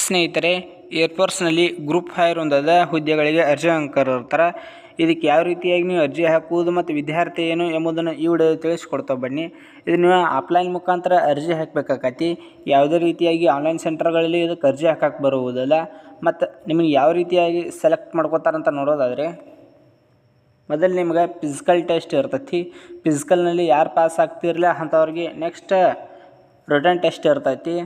ಸ್ನೇಹಿತರೆ, ಏರ್ಫೋರ್ಸ್ನಲ್ಲಿ group fire ಒಂದಾದ ಹುದ್ದೆಗಳಿಗೆ ಅರ್ಜಿ ಕರೆದಿರ್ತಾರೆ. ಇದಕ್ಕೆ ಯಾವ ರೀತಿಯಾಗಿ ನೀವು ಅರ್ಜಿ ಹಾಕುವುದು ಮತ್ತು ವಿದ್ಯಾರ್ಥಿ ಏನು ಎಂಬುದನ್ನು ಈ ವಿಡಿಯೋದಲ್ಲಿ ತಿಳಿಸ್ಕೊಡ್ತಾ ಬನ್ನಿ. ಇದು ನೀವು ಆಫ್ಲೈನ್ ಮುಖಾಂತರ ಅರ್ಜಿ ಹಾಕಬೇಕಾಗತಿ. ಯಾವುದೇ ರೀತಿಯಾಗಿ ಆನ್ಲೈನ್ ಸೆಂಟರ್ಗಳಲ್ಲಿ ಇದಕ್ಕೆ ಅರ್ಜಿ ಹಾಕಕ್ಕೆ ಬರುವುದಿಲ್ಲ. ಮತ್ತು ನಿಮಗೆ ಯಾವ ರೀತಿಯಾಗಿ ಸೆಲೆಕ್ಟ್ ಮಾಡ್ಕೋತಾರಂತ ನೋಡೋದಾದರೆ, ಮೊದಲು ನಿಮ್ಗೆ ಫಿಸಿಕಲ್ ಟೆಸ್ಟ್ ಇರ್ತೈತಿ. ಫಿಸಿಕಲ್ನಲ್ಲಿ ಯಾರು ಪಾಸ್ ಆಗ್ತಿರಲಿಲ್ಲ ಅಂಥವ್ರಿಗೆ ನೆಕ್ಸ್ಟ್ ರಿಟರ್ನ್ ಟೆಸ್ಟ್ ಇರ್ತೈತಿ.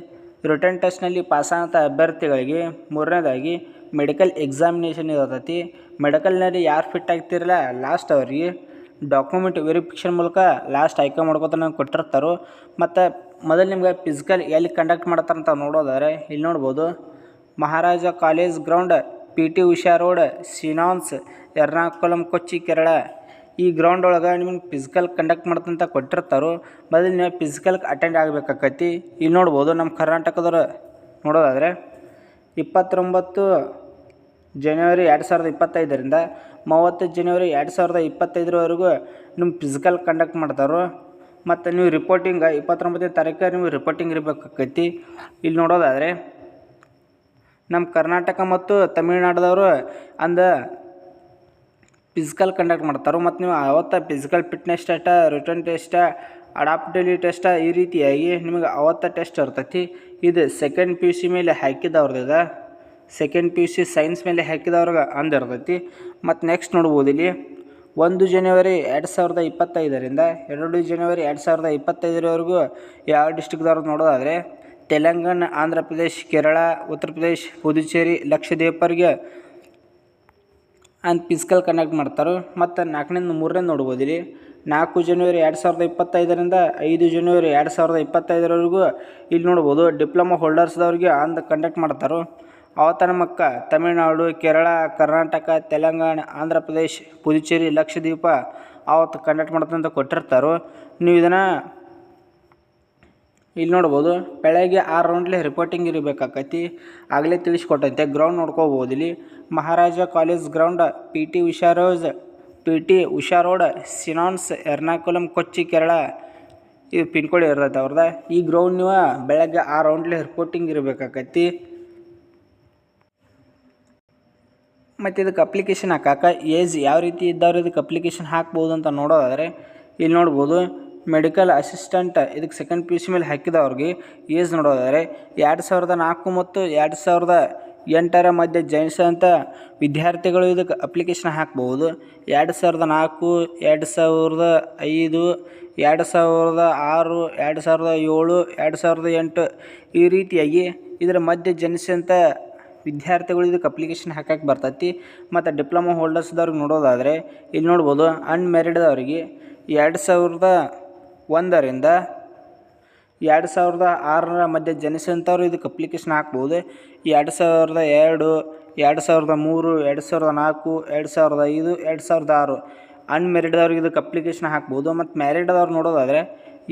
ರಿಟರ್ನ್ ಟೆಸ್ಟ್ನಲ್ಲಿ ಪಾಸಾದಂಥ ಅಭ್ಯರ್ಥಿಗಳಿಗೆ ಮೂರನೇದಾಗಿ ಮೆಡಿಕಲ್ ಎಕ್ಸಾಮಿನೇಷನ್ ಇರ್ತೈತಿ. ಮೆಡಿಕಲ್ನಲ್ಲಿ ಯಾರು ಫಿಟ್ ಆಗ್ತಿರಲ್ಲ ಲಾಸ್ಟ್ ಅವರಿಗೆ ಡಾಕ್ಯುಮೆಂಟ್ ವೆರಿಫಿಕೇಷನ್ ಮೂಲಕ ಲಾಸ್ಟ್ ಆಯ್ಕೆ ಮಾಡ್ಕೊತಾನೆ ಕೊಟ್ಟಿರ್ತಾರೆ. ಮತ್ತು ಮೊದಲು ನಿಮ್ಗೆ ಫಿಸಿಕಲ್ ಎಲ್ಲಿ ಕಂಡಕ್ಟ್ ಮಾಡ್ತಾರಂತ ನೋಡೋದಾದರೆ ಇಲ್ಲಿ ನೋಡ್ಬೋದು, Maharaja college ground, PT Usha road, ಸಿನಾನ್ಸ್, ಎರ್ನಾಕುಲಂ, ಕೊಚ್ಚಿ, ಕೇರಳ. ಈ ಗ್ರೌಂಡ್ ಒಳಗೆ ನಿಮ್ಗೆ ಫಿಸಿಕಲ್ ಕಂಡಕ್ಟ್ ಮಾಡ್ತಂತ ಕೊಟ್ಟಿರ್ತಾರೆ. ಮೊದಲು ನೀವು ಫಿಸಿಕಲ್ಗೆ ಅಟೆಂಡ್ ಆಗಬೇಕಾಕತಿ. ಇಲ್ಲಿ ನೋಡ್ಬೋದು, ನಮ್ಮ ಕರ್ನಾಟಕದವ್ರು ನೋಡೋದಾದರೆ 29 ಜನವರಿ 2025ರಿಂದ 30 ಜನವರಿ 2025ರವರೆಗೂ ನಿಮ್ಮ ಫಿಸಿಕಲ್ ಕಂಡಕ್ಟ್ ಮಾಡ್ತಾರೆ. ಮತ್ತು ನೀವು ರಿಪೋರ್ಟಿಂಗ್ 29ನೇ ತಾರೀಕು ನೀವು ರಿಪೋರ್ಟಿಂಗ್ ಇರಬೇಕಾಕೈತಿ. ಇಲ್ಲಿ ನೋಡೋದಾದರೆ ನಮ್ಮ ಕರ್ನಾಟಕ ಮತ್ತು ತಮಿಳುನಾಡದವರು ಅಂದ ಫಿಸಿಕಲ್ ಕಂಡಕ್ಟ್ ಮಾಡ್ತಾರೆ. ಮತ್ತು ನೀವು ಅವತ್ತು physical fitness test, written test, adaptability test ಈ ರೀತಿಯಾಗಿ ನಿಮಗೆ ಅವತ್ತು ಟೆಸ್ಟ್ ಇರ್ತೈತಿ. ಇದು ಸೆಕೆಂಡ್ PUC ಮೇಲೆ ಹಾಕಿದವ್ರದ್ದು, ಸೆಕೆಂಡ್ PUC ಸೈನ್ಸ್ ಮೇಲೆ ಹಾಕಿದವ್ರಿಗೆ ಅಂದಿರ್ತೈತಿ. ಮತ್ತು ನೆಕ್ಸ್ಟ್ ನೋಡ್ಬೋದು ಇಲ್ಲಿ 1 ಜನವರಿ 2025ರಿಂದ 2 ಜನವರಿ 2025ರವರೆಗೂ ಯಾವ ಡಿಸ್ಟ್ರಿಕ್ದವ್ರು ನೋಡೋದಾದರೆ ತೆಲಂಗಾಣ, ಆಂಧ್ರ ಪ್ರದೇಶ್, ಕೇರಳ, ಉತ್ತರ ಪ್ರದೇಶ್, ಪುದುಚೇರಿ, ಲಕ್ಷದ್ವೀಪರಿಗೆ ಅಂತ ಫಿಸಿಕಲ್ ಕಂಡಕ್ಟ್ ಮಾಡ್ತಾರೆ. ಮತ್ತು 4ನೇದು 3ನೇ ನೋಡ್ಬೋದು ಇಲ್ಲಿ 4 ಜನವರಿ 2025ರಿಂದ 5 ಜನವರಿ 2025ರವರೆಗೂ ಇಲ್ಲಿ ನೋಡ್ಬೋದು ಡಿಪ್ಲೊಮಾ ಹೋಲ್ಡರ್ಸ್ದವ್ರಿಗೆ ಅಂದು ಕಂಡಕ್ಟ್ ಮಾಡ್ತಾರೆ. ಅವತ್ತು ನಮ್ಮಕ್ಕ ತಮಿಳುನಾಡು, ಕೇರಳ, ಕರ್ನಾಟಕ, ತೆಲಂಗಾಣ, ಆಂಧ್ರ ಪ್ರದೇಶ್, ಪುದುಚೇರಿ, ಲಕ್ಷದ್ವೀಪ ಅವತ್ತು ಕಂಡಕ್ಟ್ ಮಾಡ್ತಂತ ಕೊಟ್ಟಿರ್ತಾರೆ. ನೀವು ಇದನ್ನು ಇಲ್ಲಿ ನೋಡ್ಬೋದು, ಬೆಳಗ್ಗೆ 6 ರೌಂಡ್ಲೆ ರಿಪೋರ್ಟಿಂಗ್ ಇರಬೇಕಾಕತಿ. ಆಗಲೇ ತಿಳಿಸ್ಕೊಟ್ಟಂತೆ ಗ್ರೌಂಡ್ ನೋಡ್ಕೋಬೋದು. ಇಲ್ಲಿ Maharaja college ground, PT Usha road, ಸಿನಾನ್ಸ್, ಎರ್ನಾಕುಲಂ, ಕೊಚ್ಚಿ, ಕೇರಳ. ಇದು ಪಿನ್ಕೋಡ್ ಇರ್ತೈತೆ ಅವ್ರದ್ದು. ಈ ಗ್ರೌಂಡ್ ನೀವು ಬೆಳಗ್ಗೆ 6 ರೌಂಡ್ಲೆ ರಿಪೋರ್ಟಿಂಗ್ ಇರಬೇಕಾಕತಿ. ಮತ್ತು ಇದಕ್ಕೆ ಅಪ್ಲಿಕೇಶನ್ ಹಾಕಕ್ಕೆ ಏಜ್ ಯಾವ ರೀತಿ ಇದ್ದವ್ರು ಇದಕ್ಕೆ ಅಪ್ಲಿಕೇಶನ್ ಹಾಕ್ಬೋದು ಅಂತ ನೋಡೋದಾದರೆ ಇಲ್ಲಿ ನೋಡ್ಬೋದು, ಮೆಡಿಕಲ್ ಅಸಿಸ್ಟೆಂಟ್ ಇದಕ್ಕೆ ಸೆಕೆಂಡ್ PUC ಮೇಲೆ ಹಾಕಿದವ್ರಿಗೆ ಏಜ್ ನೋಡೋದಾದರೆ 2004 ಮತ್ತು 2008ರ ಮಧ್ಯೆ ಜನಿಸಿದಂಥ ವಿದ್ಯಾರ್ಥಿಗಳು ಇದಕ್ಕೆ ಅಪ್ಲಿಕೇಶನ್ ಹಾಕ್ಬೋದು. 2004, 2005, 2006, 2007, 2008 ಈ ರೀತಿಯಾಗಿ ಇದರ ಮಧ್ಯೆ ಜನಿಸಿದಂಥ ವಿದ್ಯಾರ್ಥಿಗಳು ಇದಕ್ಕೆ ಅಪ್ಲಿಕೇಶನ್ ಹಾಕಕ್ಕೆ ಬರ್ತೈತಿ. ಮತ್ತು ಡಿಪ್ಲೊಮಾ ಹೋಲ್ಡರ್ಸ್ದವ್ರಿಗೆ ನೋಡೋದಾದರೆ ಇಲ್ಲಿ ನೋಡ್ಬೋದು, ಅನ್ಮ್ಯಾರಿಡ್ದವ್ರಿಗೆ 2001ರಿಂದ 2006ರ ಮಧ್ಯೆ ಜನಿಸಿದಂಥವ್ರು ಇದಕ್ಕೆ ಅಪ್ಲಿಕೇಶನ್ ಹಾಕ್ಬೋದು. 2002, 2003, 2004, 2005, 2006 ಅನ್ಮ್ಯಾರಿಡ್ದವ್ರಿಗೆ ಇದಕ್ಕೆ ಅಪ್ಲಿಕೇಶನ್ ಹಾಕ್ಬೋದು. ಮತ್ತು ಮ್ಯಾರಿಡ್ದವ್ರು ನೋಡೋದಾದರೆ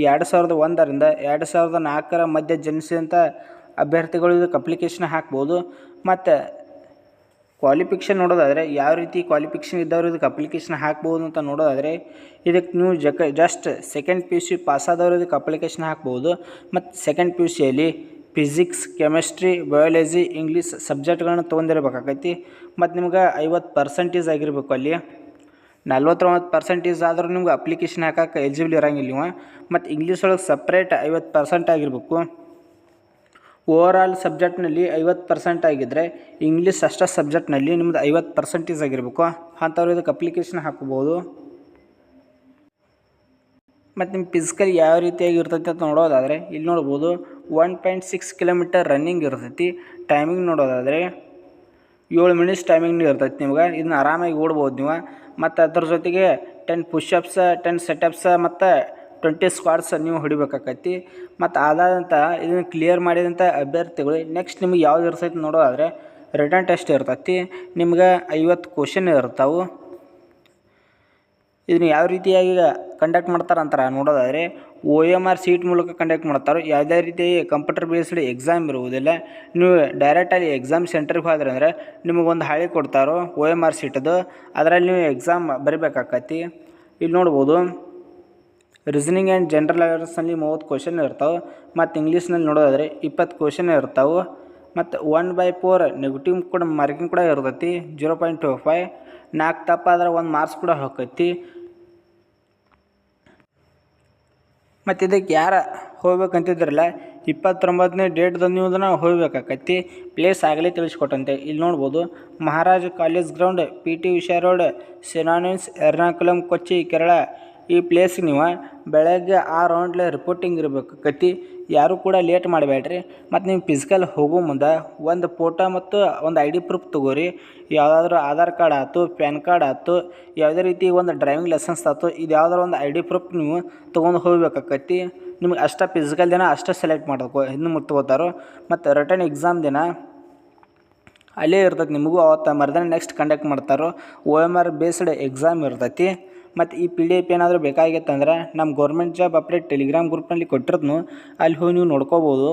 2001ರಿಂದ 2004ರ ಮಧ್ಯೆ ಜನಿಸಿದಂಥ ಅಭ್ಯರ್ಥಿಗಳು ಇದಕ್ಕೆ ಅಪ್ಲಿಕೇಶನ್ ಹಾಕ್ಬೋದು. ಮತ್ತು ಕ್ವಾಲಿಫಿಕೇಷನ್ ನೋಡೋದಾದರೆ ಯಾವ ರೀತಿ ಕ್ವಾಲಿಫಿಕೇಷನ್ ಇದ್ದವರು ಇದಕ್ಕೆ ಅಪ್ಲಿಕೇಶನ್ ಹಾಕ್ಬೋದು ಅಂತ ನೋಡೋದಾದರೆ ಇದಕ್ಕೆ ನೀವು ಜಸ್ಟ್ ಸೆಕೆಂಡ್ PUC ಪಾಸಾದವರು ಇದಕ್ಕೆ ಅಪ್ಲಿಕೇಶನ್ ಹಾಕ್ಬೋದು. ಮತ್ತು ಸೆಕೆಂಡ್ PUCಯಲ್ಲಿ ಫಿಸಿಕ್ಸ್, ಕೆಮಿಸ್ಟ್ರಿ, ಬಯಾಲಜಿ, ಇಂಗ್ಲೀಷ್ ಸಬ್ಜೆಕ್ಟ್ಗಳನ್ನ ತೊಗೊಂಡಿರ್ಬೇಕಾಕೈತಿ. ಮತ್ತು ನಿಮ್ಗೆ 50% ಆಗಿರಬೇಕು. ಅಲ್ಲಿ 49% ಆದರೂ ನಿಮ್ಗೆ ಅಪ್ಲಿಕೇಶನ್ ಹಾಕಕ್ಕೆ ಎಲಿಜಿಬಲ್ ಇರೋಂಗಿಲ್ಲ ನೀವು. ಮತ್ತು ಇಂಗ್ಲೀಷ್ ಒಳಗೆ ಸಪ್ರೇಟ್ 50% ಆಗಿರಬೇಕು. ಓವರಾಲ್ ಸಬ್ಜೆಕ್ಟ್ನಲ್ಲಿ 50% ಆಗಿದ್ದರೆ ಇಂಗ್ಲೀಷ್ ಅಷ್ಟೇ ಸಬ್ಜೆಕ್ಟ್ನಲ್ಲಿ ನಿಮ್ದು 50% ಆಗಿರಬೇಕು. ಅಂಥವ್ರು ಇದಕ್ಕೆ ಅಪ್ಲಿಕೇಶನ್ ಹಾಕ್ಬೋದು. ಮತ್ತು ನಿಮ್ಮ ಫಿಸಿಕಲ್ ಯಾವ ರೀತಿಯಾಗಿ ಇರ್ತೈತಿ ಅಂತ ನೋಡೋದಾದರೆ ಇಲ್ಲಿ ನೋಡ್ಬೋದು, 1.6 ಕಿಲೋಮೀಟರ್ ರನ್ನಿಂಗ್ ಇರ್ತೈತಿ. ಟೈಮಿಂಗ್ ನೋಡೋದಾದರೆ 7 ಮಿನಿಟ್ಸ್ ಟೈಮಿಂಗ್ ಇರ್ತೈತಿ. ನಿಮ್ಗೆ ಇದನ್ನ ಆರಾಮಾಗಿ ಓಡ್ಬೋದು ನೀವು. ಮತ್ತು ಅದ್ರ ಜೊತೆಗೆ 10 ಪುಷಪ್ಸ, 10 ಸೆಟಪ್ಸ ಮತ್ತು 20 ಸ್ಕ್ವಾಟ್ಸ್ ನೀವು ಹೊಡಿಬೇಕಾಕೈತಿ. ಮತ್ತು ಆದಂಥ ಇದನ್ನು ಕ್ಲಿಯರ್ ಮಾಡಿದಂಥ ಅಭ್ಯರ್ಥಿಗಳು ನೆಕ್ಸ್ಟ್ ನಿಮ್ಗೆ ಯಾವ್ದು ಇರ್ತೈತಿ ನೋಡೋದಾದರೆ ರಿಟರ್ನ್ ಟೆಸ್ಟ್ ಇರ್ತೈತಿ. ನಿಮ್ಗೆ 50 ಕ್ವಶನ್ ಇರ್ತಾವೆ. ಇದನ್ನು ಯಾವ ರೀತಿಯಾಗಿ ಕಂಡಕ್ಟ್ ಮಾಡ್ತಾರೆ ಅಂತಾರೆ ನೋಡೋದಾದರೆ OMR ಸೀಟ್ ಮೂಲಕ ಕಂಡಕ್ಟ್ ಮಾಡ್ತಾರೆ. ಯಾವುದೇ ರೀತಿ ಕಂಪ್ಯೂಟರ್ ಬೇಸ್ಡ್ ಎಕ್ಸಾಮ್ ಇರುವುದಿಲ್ಲ. ನೀವು ಡೈರೆಕ್ಟಾಗಿ ಎಕ್ಸಾಮ್ ಸೆಂಟರ್ಗೆ ಹೋದ್ರೆ ಅಂದರೆ ನಿಮಗೊಂದು ಹಾಳೆ ಕೊಡ್ತಾರೋ OMR ಸೀಟದು, ಅದರಲ್ಲಿ ನೀವು ಎಕ್ಸಾಮ್ ಬರಿಬೇಕಾಕತಿ. ಇಲ್ಲಿ ನೋಡ್ಬೋದು, ರೀಸನಿಂಗ್ ಆ್ಯಂಡ್ ಜನರಲ್ ಅವೇರ್ನೆಸ್ನಲ್ಲಿ 30 ಕ್ವಶನ್ ಇರ್ತಾವೆ. ಮತ್ತು ಇಂಗ್ಲೀಷ್ನಲ್ಲಿ ನೋಡೋದಾದರೆ 20 ಕ್ವಶನ್ ಇರ್ತಾವೆ. ಮತ್ತು 1/4 ನೆಗೆಟಿವ್ ಕೂಡ ಮಾರ್ಕಿಂಗ್ ಕೂಡ ಇರ್ತೈತಿ 0.25. 4 ತಪ್ಪಾದ್ರೆ 1 ಮಾರ್ಕ್ಸ್ ಕೂಡ ಹೋಗ್ತೈತಿ. ಮತ್ತು ಇದಕ್ಕೆ ಯಾರು ಹೋಗ್ಬೇಕಂತಿದ್ರಲ್ಲ 29ನೇ ಡೇಟ್ದಂದು ನೀವು ಅದನ್ನು ಹೋಗ್ಬೇಕಾಕೈತಿ. ಪ್ಲೇಸ್ ಆಗಲೇ ತಿಳಿಸ್ಕೊಟ್ಟಂತೆ ಇಲ್ಲಿ ನೋಡ್ಬೋದು. Maharaj college ground, PT Usha road, ಸಿನಾನಿಮ್ಸ್, ಎರ್ನಾಕುಲಂ, ಕೊಚ್ಚಿ, ಕೇರಳ. ಈ ಪ್ಲೇಸ್ಗೆ ನೀವು ಬೆಳಗ್ಗೆ 6 ಗಂಟೆ ರಿಪೋರ್ಟಿಂಗ್ ಇರಬೇಕಾಕೈತಿ. ಯಾರೂ ಕೂಡ ಲೇಟ್ ಮಾಡಬೇಡ್ರಿ. ಮತ್ತು ನೀವು ಫಿಸಿಕಲ್ ಹೋಗೋ ಮುಂದೆ ಒಂದು ಫೋಟೋ ಮತ್ತು ಒಂದು ID ಪ್ರೂಫ್ ತೊಗೋರಿ. ಯಾವುದಾದ್ರೂ ಆಧಾರ್ ಕಾರ್ಡ್ ಆಯ್ತು, ಪ್ಯಾನ್ ಕಾರ್ಡ್ ಆಯ್ತು, ಯಾವುದೇ ರೀತಿ ಒಂದು ಡ್ರೈವಿಂಗ್ ಲೈಸೆನ್ಸ್ ಆಯ್ತು, ಇದು ಯಾವುದಾದ್ರು ಒಂದು ID ಪ್ರೂಫ್ ನೀವು ತೊಗೊಂಡು ಹೋಗ್ಬೇಕಾಕೈತಿ. ನಿಮ್ಗೆ ಅಷ್ಟೇ ಫಿಸಿಕಲ್ ದಿನ ಅಷ್ಟೇ ಸೆಲೆಕ್ಟ್ ಮಾಡಬೇಕು, ಇನ್ನು ತೊಗೋತಾರೋ. ಮತ್ತು ರಿಟರ್ನ್ ಎಕ್ಸಾಮ್ ದಿನ ಅಲ್ಲೇ ಇರ್ತೈತಿ ನಿಮಗೂ. ಅವತ್ತು ಮರ್ದಿನ ನೆಕ್ಸ್ಟ್ ಕಂಡಕ್ಟ್ ಮಾಡ್ತಾರೋ. OMR ಬೇಸ್ಡ್ ಎಕ್ಸಾಮ್ ಇರ್ತೈತಿ. ಮತ್ತು ಈ PDF ಏನಾದರೂ ಬೇಕಾಗಿತ್ತಂದ್ರೆ ನಮ್ಮ ಗೌರ್ಮೆಂಟ್ ಜಾಬ್ ಅಪ್ಡೇಟ್ ಟೆಲಿಗ್ರಾಮ್ ಗ್ರೂಪ್ನಲ್ಲಿ ಕೊಟ್ಟಿರ್ತೀನಿ, ಅಲ್ಲಿ ಹೋಗಿ ನೀವು ನೋಡ್ಕೋಬೋದು.